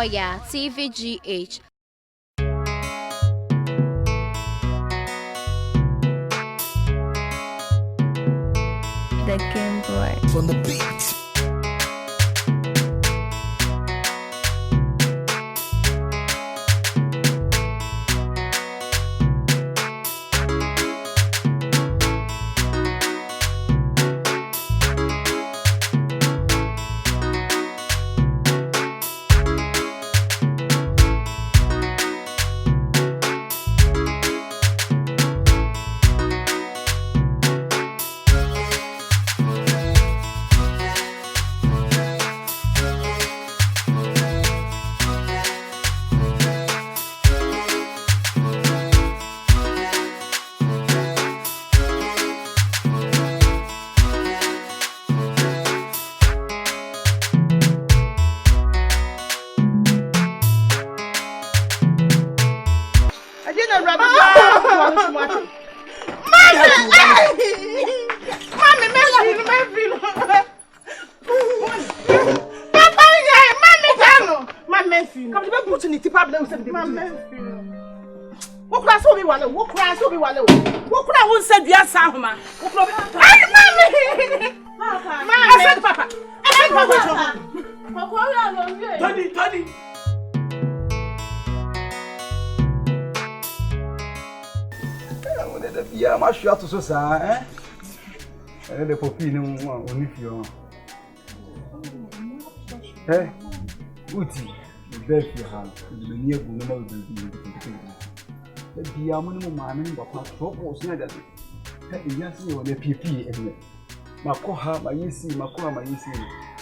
YEBOAH TVGH. The Game Boy. From the beat. Yeah, I'm sure to say, eh? The poppy no one if you eh? Uti, the bed you have, the near normal building. The Diamond man, but my trouble said that. Yes, you the PP and Makoha, my easy, Makoha, my easy,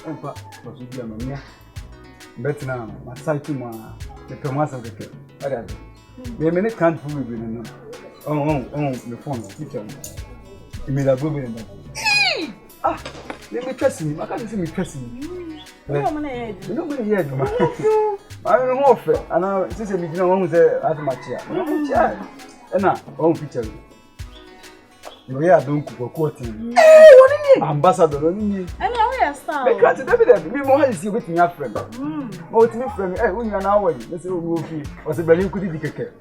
and what you be a man. Better now, my sight to my the Thomas of the kid. The minute can't prove it. Oh, the phone, teacher. You made a good in that. Ah, let me trust him. I can't see me trusting you. Nobody here, I don't know if and I say, you know, one was at my chair. And now, one picture. You don't quote him. Hey, what do you mean? Ambassador, and I star. Because David, we more is you with your friend. Oh, to me, friend, when you are now away, let's say, movie was a Berlin could be care.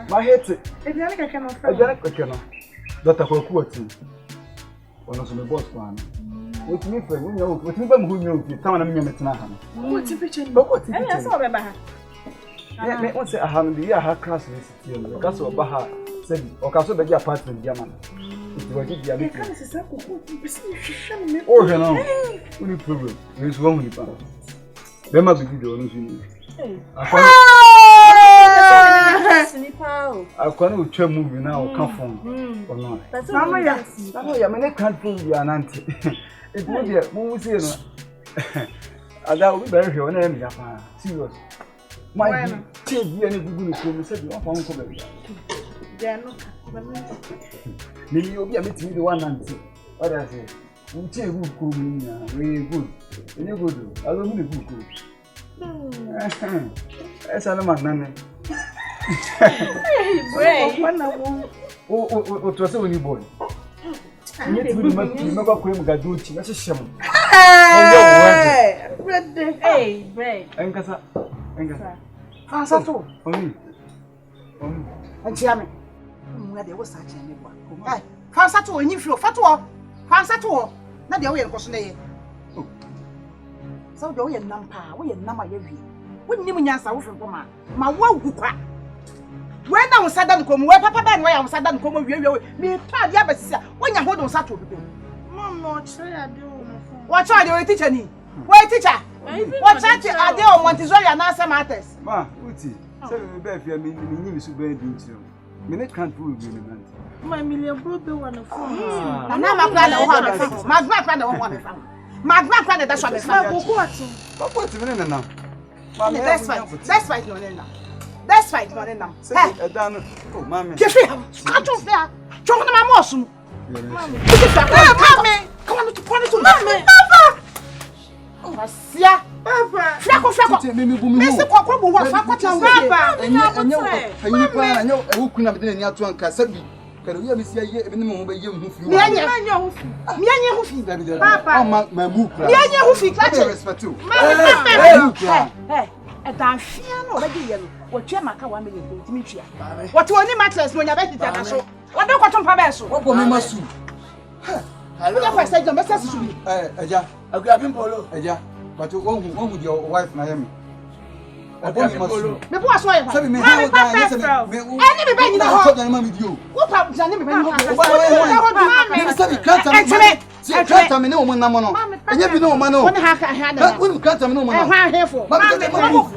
My head, if you cannot, Dr. Quoting. One of the boss one. With me, friend, you know, with me, who knew the town of Miametanahan. What's the picture? But what I saw about her. Let me say, I have the year her class visit the castle of Baha said, or castle the apartment, Yaman. It was the other case. Oh, you know, only problem is wrong with you. There must be the only I can't tell movie now, come from or not. That's Mama, I can't prove you an auntie. It would be a movie. And that will be very here on any serious. My TV and it will said, you are coming. Maybe you'll be a meeting the one auntie. What I say, you take good cool, very good. And you good, I don't need good cool. That's a man. What was a new boy? Remember Queen Gaducci, that's a shame. Hey, break. And Cassa, Fansato, only. And Jammy, where there was such a neighbor. Fansato, and if you're Fatua, Fansato, not the way of Cosnay. So do we a number, we a number every. When you answer from my work. When I was sad and come, where Papa Ben, where I was sad and come, me proud Yabas, when you hold on Saturday. Mamma, what are you teaching? Where teacher? What are they on Montessori and answer matters? Ma, Uti, so you mean is very good. Minute can't prove you. My million brother one of and now my brother, my grandfather one. My grandfather, that's what what's the name now? That's right, no name now. That's right, no name now. Oh, Mammy, get free. Can't you there? Join my motion. Mammy, come on to punish to Mammy. Papa! Oh, yeah, Papa. Flacco, Mr. Coco, what Papa? I know who couldn't have been in your trunk. I said, can you miss your minimum of you? Papa, my move. Respect you. A damn fiano, already yellow. What you make 1 million, Dimitria? What you only matters when you're better than so. What don't want to Pabesso? What will you do? Hello, I said, your message to me. Eja, I grab him polo. Eja, but you won't with your wife, Miami. I want you. The boss, why? Tell me, how I never been in the hot with you. What happened? I never been in can't tell me no man, and you know, man, what you can't tell me no man.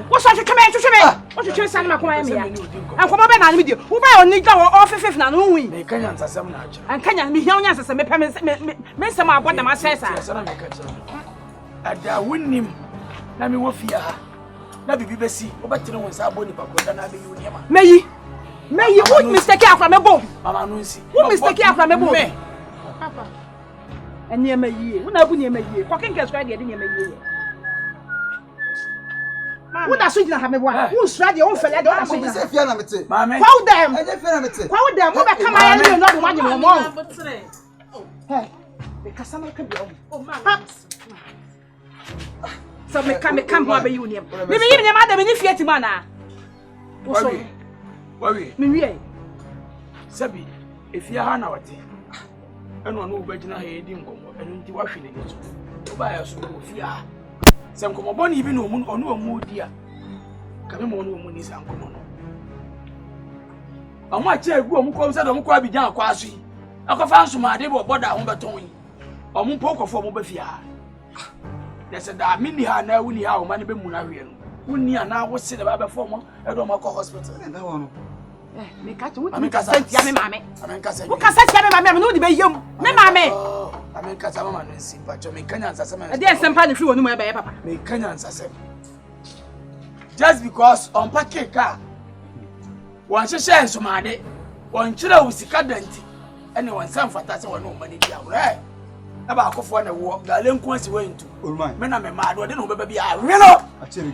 What's that you come in to me? What you choose, San Miami? And come over with you. Who buy on Nico or 5th now? No, we can't answer some natural. And can you be young as a Mr. What the man says? I win him. Let me work here. Let me be see. Over to the ones I bought the May you would mistake out from a boat? Mamma, who mistake out from a boat? Papa. And near me, when I wouldn't near me, fucking gets ready near me. What does she have a wife? Who's ready? Own fellow, don't say, Mamma, how them? How them? What come I don't know what you want. Hey, because I'm not coming. So me come over union. Maybe even your mother when you fear to mana. Worry. Me Sabi, if you are now, and one who better head in Congo and washing it. Buy us fear. Some come upon even no moon or no mood, dear. Come on, woman is uncommon. I might tell you, who comes out of Quabijan Quasi. I can find some idea about border on Batoni or Moon Poker for Mobafia. There's a damn now we have money be Munarian. We near now was said about former at Omako Hospital. And no one. Make a to me, mammy. I mean, Cassie, who can say, mammy, no, be young. Mammy. I mean, Cassaman and see, but you make Kenyans as a man. There's some part if you want to my papa. Make Kenyans as a just because on packet car. Once a share some money, one chiller with the cadent, anyone some for that one no money down, right? About for the walk, the link once went to. Men are mad, I don't know, baby. I really I tell you,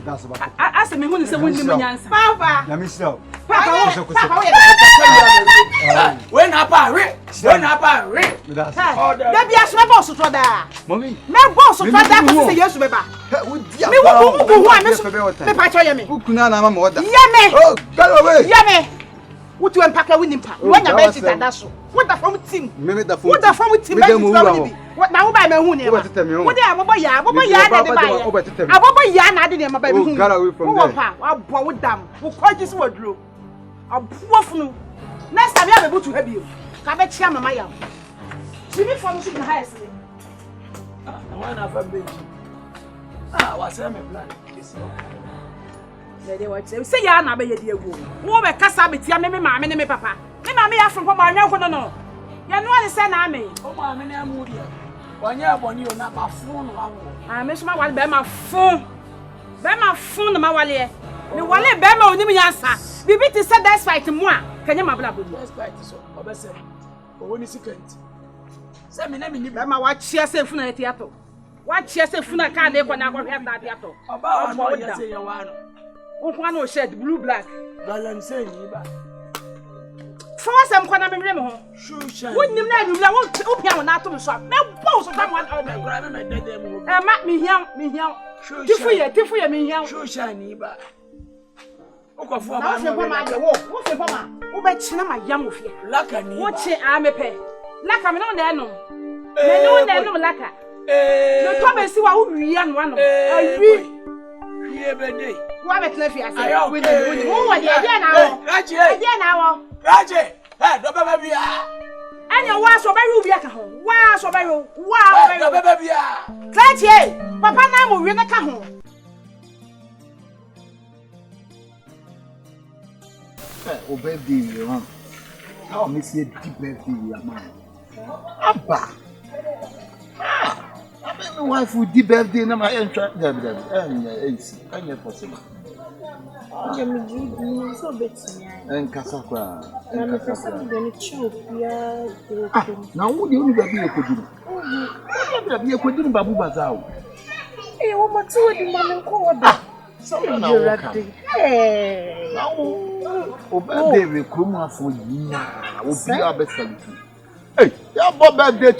that's about I asked me when you said, when you answer. Papa, let me sell. Papa, when I read, baby, I swear, boss, what that. Mommy, my boss, what that was yes, baby. Oh, go away. Yummy. What you unpack a winning pack? When you bet it, that's what the from team. What the from team? What now by my own? What they are, Baba Yana, I didn't my baby. Got away from there. I'll bow them. Who called this word? I'll pour from next time I'm able to help you. Come at Chama Maya. See me from the highest. One of a baby. What's a plan? They were say, Yana, be a dear woman. Who were Cassabit, me, mamma, and me, papa. Me, mamma, from Papa, no. You know what I said, I mean. Oh, mamma, I'm moody. 1 year, 1 year, not my phone. I miss my one, my phone. My phone, my wallet. The wallet, Bama, only me answer. The bit is said that's fight to moi. Can you, my blood? That's fight so. Obey, when is second? Send me, let me leave my watch, she said, from the theatre. What she said, from the car, they were not going to have that theatre. About what you say, you want. One shed blue black. I'm saying, for some corner of home. Sure, wouldn't you know? I won't open not to shop. No, both of them want to grab him at them. I might me young. Sure, Tiffy, me young. Sure, shiny, but. Oh, for my walk. What's the mama? Who bet my young of you? Lucky, what's it? I'm a pay. Like I'm not there, no. No, lacquer. You told me, see what we young one. Why bet Leffy? I say, with you. Who are you now? Raji, don't baby. And your was so very ruby at home. Wow, so very wow, baby. Clancy, Papa Namu, we're not come home. Oh, baby, you want. How miss you deep birthday, man. Abba. My wife would deep birthday, and my entrance, and possible. So and Casacra. Now, would you be a good? You could do Babu Bazao. Eh, what two of the man called? So you're hey. Oh, baby, come for you. Will be our best friend. Hey, your birthday,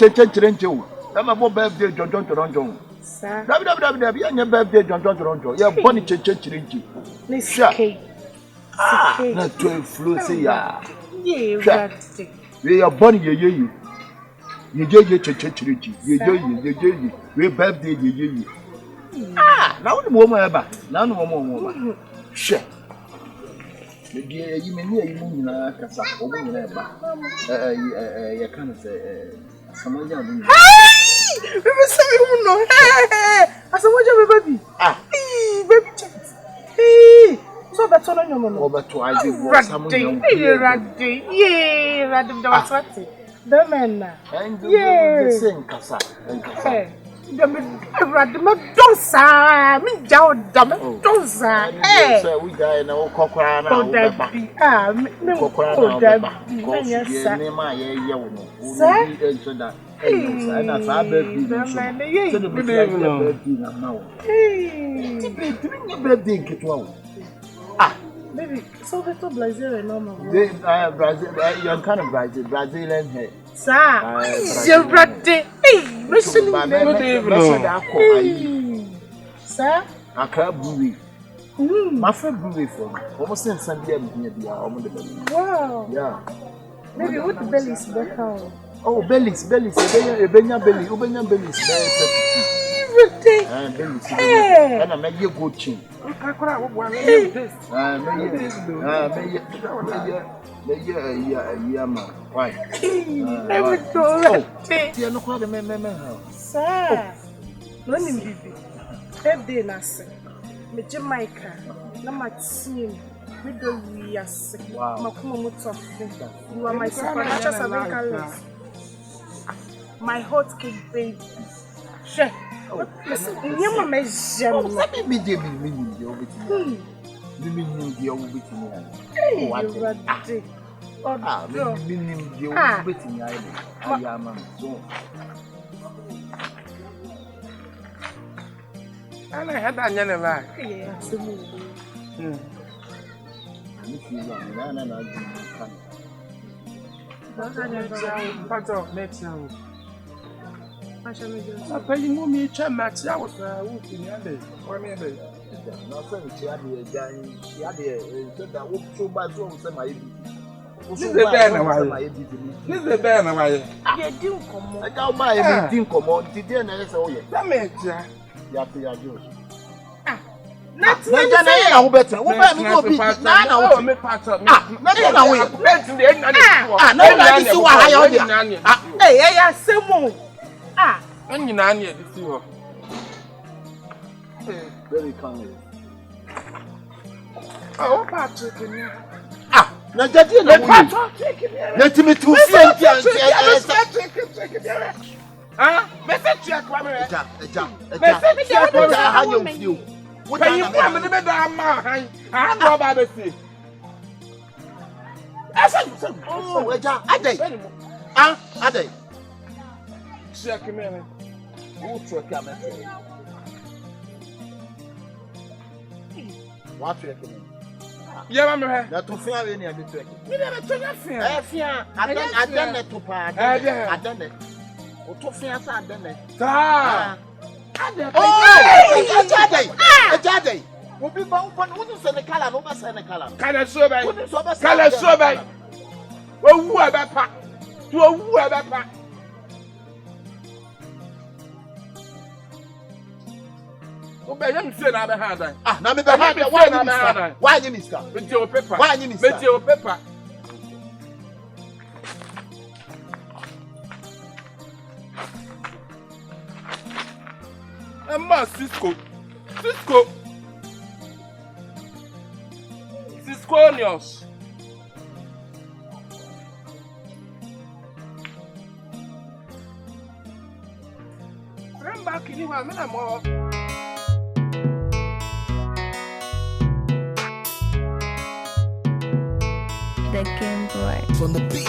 I'm a birthday, John. Sir. Your birthday, John. You're born in Church. Not 12 flu, say ya. We are born ye. You church. You birthday, you. Now the woman ever. Now no more. Share. You may hear you Casa, or you can't say someone young. Hey! I said, what you baby? Baby. Hey! So that's all I know. Over to I did what someone young. The men. And the same Casa and Casa. Don't say, me down, don't say. Hey, we die in our cockran. Oh, that be, oh, that be, yes, sir. And that's our birthday. Birthday. Baby, so the top Brazilian normal. Brazil, young kind of Brazilian hair. Sir, you're ready. Hey, listen, sir, I can't believe. My friend believe for me. Almost in Sunday, wow. Yeah. Maybe what the belly is better. Oh, bellies, belly, and I make you good chin. Why? Never go. You're not quite a man. Sir, running baby. That day, Nasa. Me Jamaica. No, my team. We do we are sick. You are my supernatural survivor. My hot cake baby. Sure. Listen, you are my gem. Let me be very kind. Oh, Patrick. Now, that you let me to Yeah, I'm here. Not to fear any of the trick. You never told your fear. I done it to part. I done it. Or to fear, I done it. Oh, a jade. Will be bound for wouldn't send a color, no send a color. Can I survey? Can I survey? Oh, whoever pack. To a whoever pack. Now, me behind why you mister? With your paper. Why you mister? With your paper. Emma, Cisco. Cisconius. Bring back in one minute more. The Game Boy. From the beat.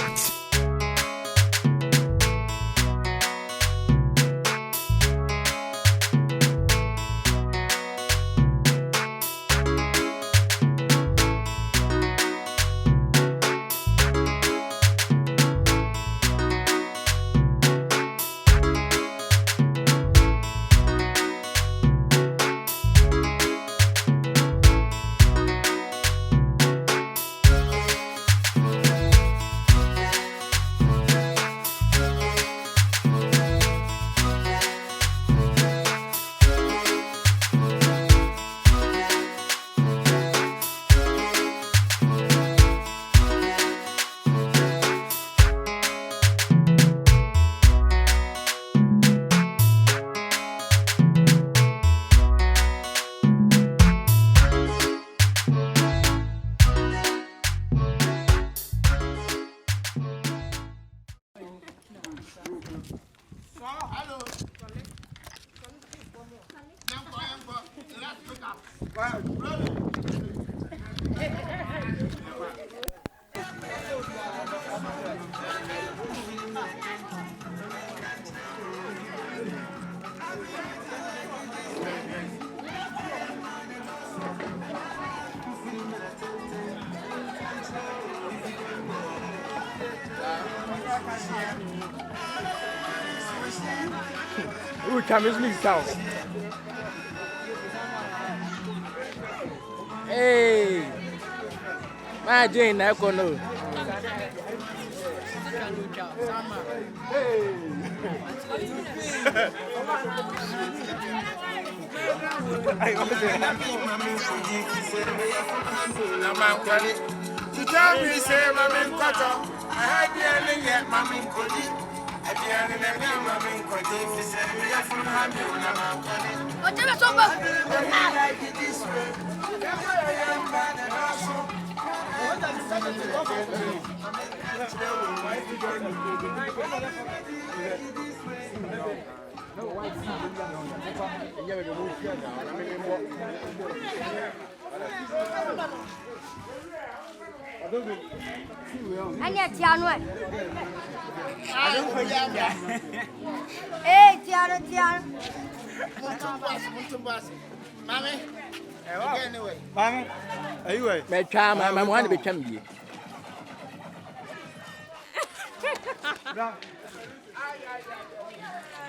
Who can miss me down? Hey, my Jane, I can know. You tell me, say, Mammy Cotton, I had the ending yet, Mammy Cody. At the end of the day, Mammy Cody, you said, we are from Hammy, Oh, tell us over. I like it this way. Never a young man and also. Anh nhà chèo luôn. Ê, chèo đó, chèo. Mommy, anyway. Mami, anyway. My charm, my want to be champion.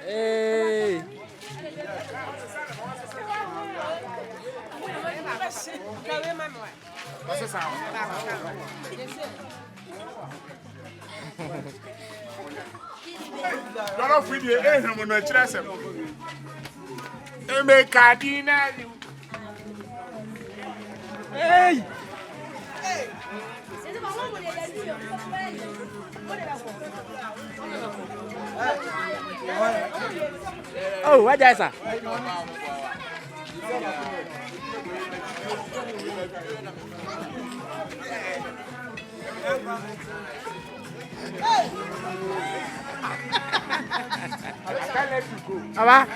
Hey. What's the sound? Don't feed you anything when you trust him. They make a dinner. Hey. Oh, what is that? Apa?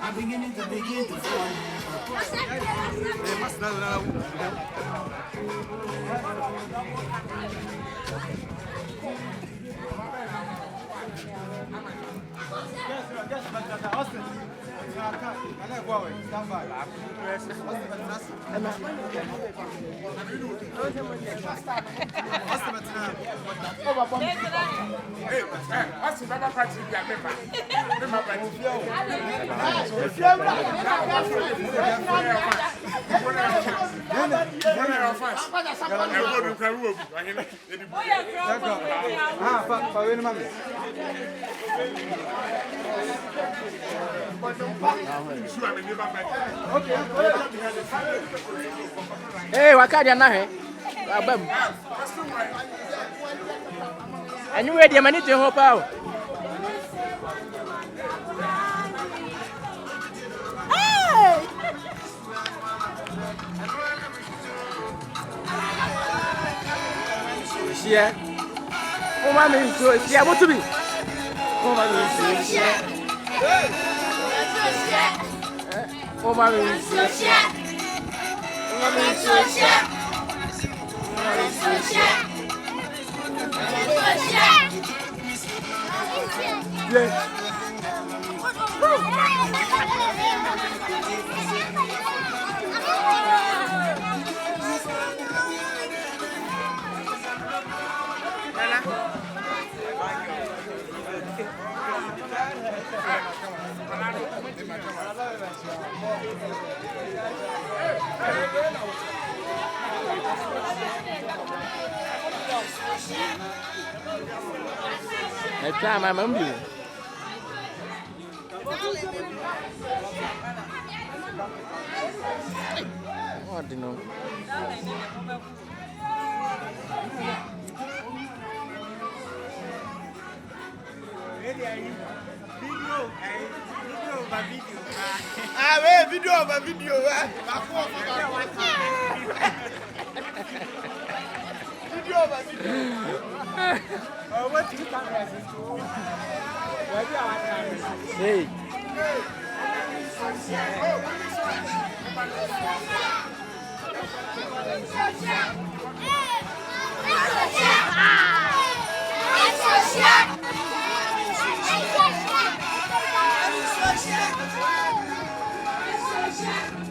I'm beginning to fall. Hey, wakati anahe. Abam. Anyway, the money to hope out. Yeah. Oh, mommy, so yeah, what to be? Oh, mommy, so yeah. Oh, mommy, so yeah. Oh, mommy, so yeah. say. Next time I'm on you. What do you know? Video over video. Oh, what you hey.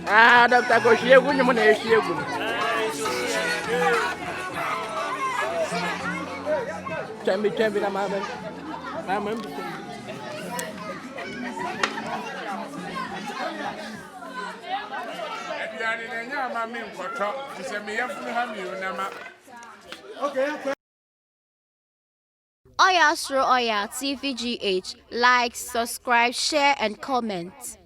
Ah, Dr. Koshie, when you want to hear you. Can be the mama. Oya Astro Oya TVGH. Like, subscribe, share, and comment.